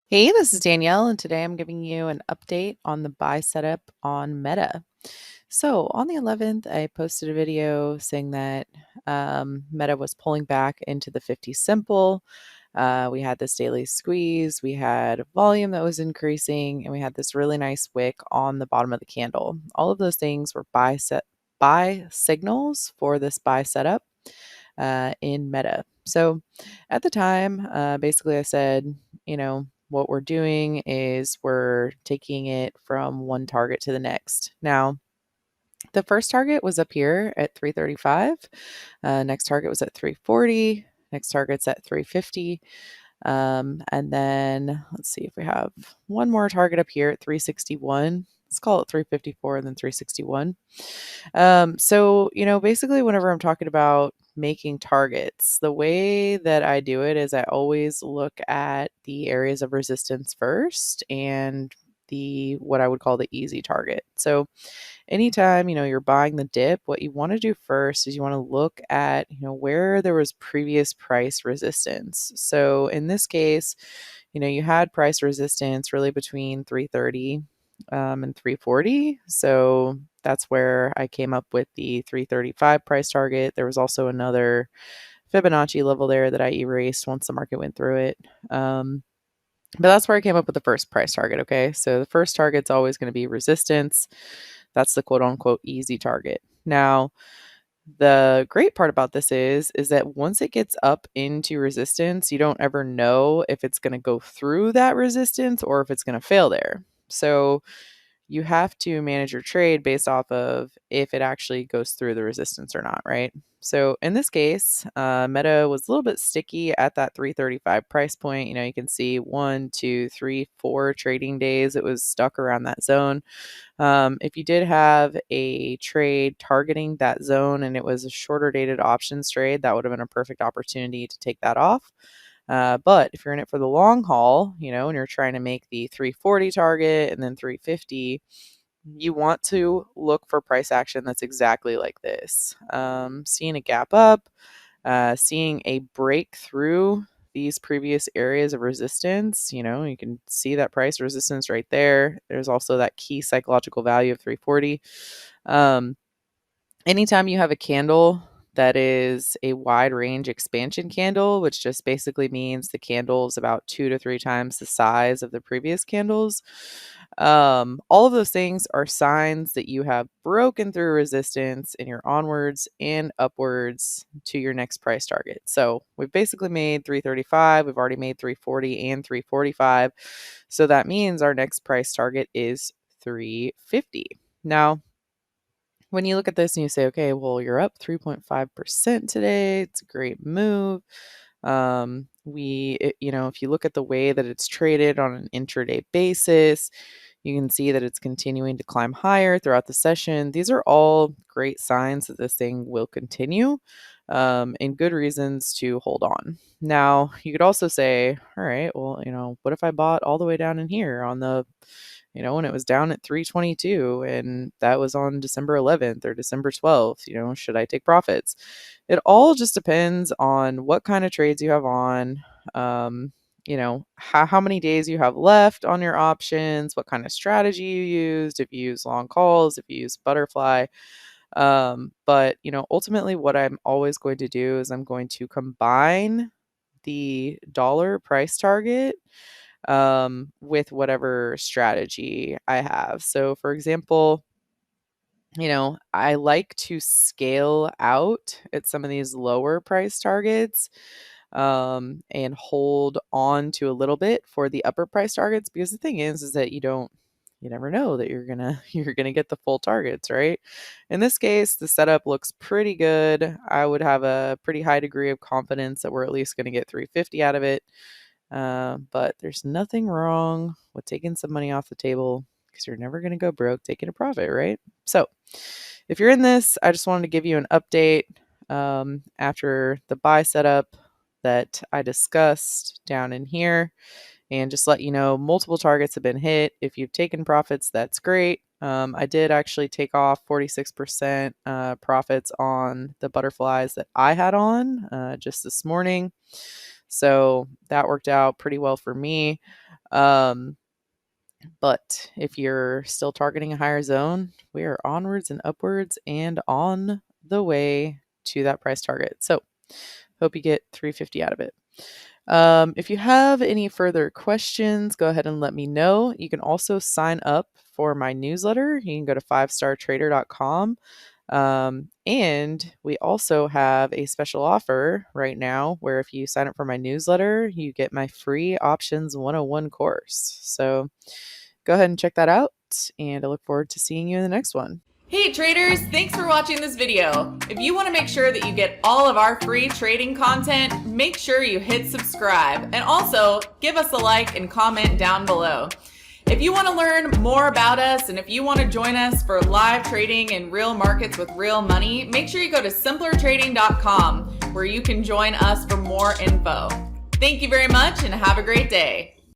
Hey, this is Danielle, and today I'm giving you an update on the buy setup on Meta. So, on the 11th, I posted a video saying that Meta was pulling back into the 50 simple. We had this daily squeeze, we had volume that was increasing, and we had this really nice wick on the bottom of the candle. All of those things were buy signals for this buy setup in Meta. So at the time, basically, I said, what we're doing is we're taking it from one target to the next. Now, the first target was up here at 335. Next target was at 340. Next target's at 350. And then let's see if we have one more target up here at 361. Let's call it 354 and then 361. Basically, whenever I'm talking about making targets, the way that I do it is I always look at the areas of resistance first and the what I would call the easy target. So anytime, you're buying the dip, what you want to do first is you want to look at, where there was previous price resistance. So in this case, you had price resistance really between 330 and 340. So that's where I came up with the 335 price target. There was also another Fibonacci level there that I erased once the market went through it. But that's where I came up with the first price target. Okay. So the first target's always going to be resistance. That's the quote unquote easy target. Now, the great part about this is that once it gets up into resistance, you don't ever know if it's going to go through that resistance or if it's going to fail there. So you have to manage your trade based off of if it actually goes through the resistance or not, right? So in this case, Meta was a little bit sticky at that 335 price point. You can see 1, 2, 3, 4 trading days. It was stuck around that zone. If you did have a trade targeting that zone and it was a shorter dated options trade, that would have been a perfect opportunity to take that off. But if you're in it for the long haul, and you're trying to make the 340 target and then 350, you want to look for price action that's exactly like this. Seeing a gap up, seeing a break through these previous areas of resistance. You can see that price resistance right there. There's also that key psychological value of 340. Um, Anytime you have a candle that is a wide range expansion candle, which just basically means the candle is about 2 to 3 times the size of the previous candles, all of those things are signs that you have broken through resistance and you're onwards and upwards to your next price target. So we've basically made 335, we've already made 340 and 345. So that means our next price target is 350. Now, when you look at this and you say, okay, well, you're up 3.5% today. It's a great move. If you look at the way that it's traded on an intraday basis, you can see that it's continuing to climb higher throughout the session. These are all great signs that this thing will continue, and good reasons to hold on. Now, you could also say, all right, well, what if I bought all the way down in here on the when it was down at 322 and that was on December 11th or December 12th, should I take profits? It all just depends on what kind of trades you have on, how many days you have left on your options, what kind of strategy you used, if you use long calls, if you use butterfly. But ultimately what I'm always going to do is I'm going to combine the dollar price target with whatever strategy I have. So, for example, I like to scale out at some of these lower price targets and hold on to a little bit for the upper price targets because the thing is that you never know that you're gonna get the full targets, right? In this case, the setup looks pretty good. I would have a pretty high degree of confidence that we're at least gonna get 350 out of it. But there's nothing wrong with taking some money off the table because you're never going to go broke taking a profit, right? So, if you're in this, I just wanted to give you an update after the buy setup that I discussed down in here and just let you know multiple targets have been hit. If you've taken profits, that's great. I did actually take off 46% profits on the butterflies that I had on just this morning. So that worked out pretty well for me. But if you're still targeting a higher zone, we are onwards and upwards and on the way to that price target. So hope you get 350 out of it. If you have any further questions, go ahead and let me know. You can also sign up for my newsletter. You can go to 5startrader.com. And we also have a special offer right now where if you sign up for my newsletter, you get my free Options 101 course. So go ahead and check that out, and I look forward to seeing you in the next one. Hey traders, thanks for watching this video. If you want to make sure that you get all of our free trading content, make sure you hit subscribe and also give us a like and comment down below. If you want to learn more about us and if you want to join us for live trading in real markets with real money, make sure you go to simplertrading.com where you can join us for more info. Thank you very much and have a great day.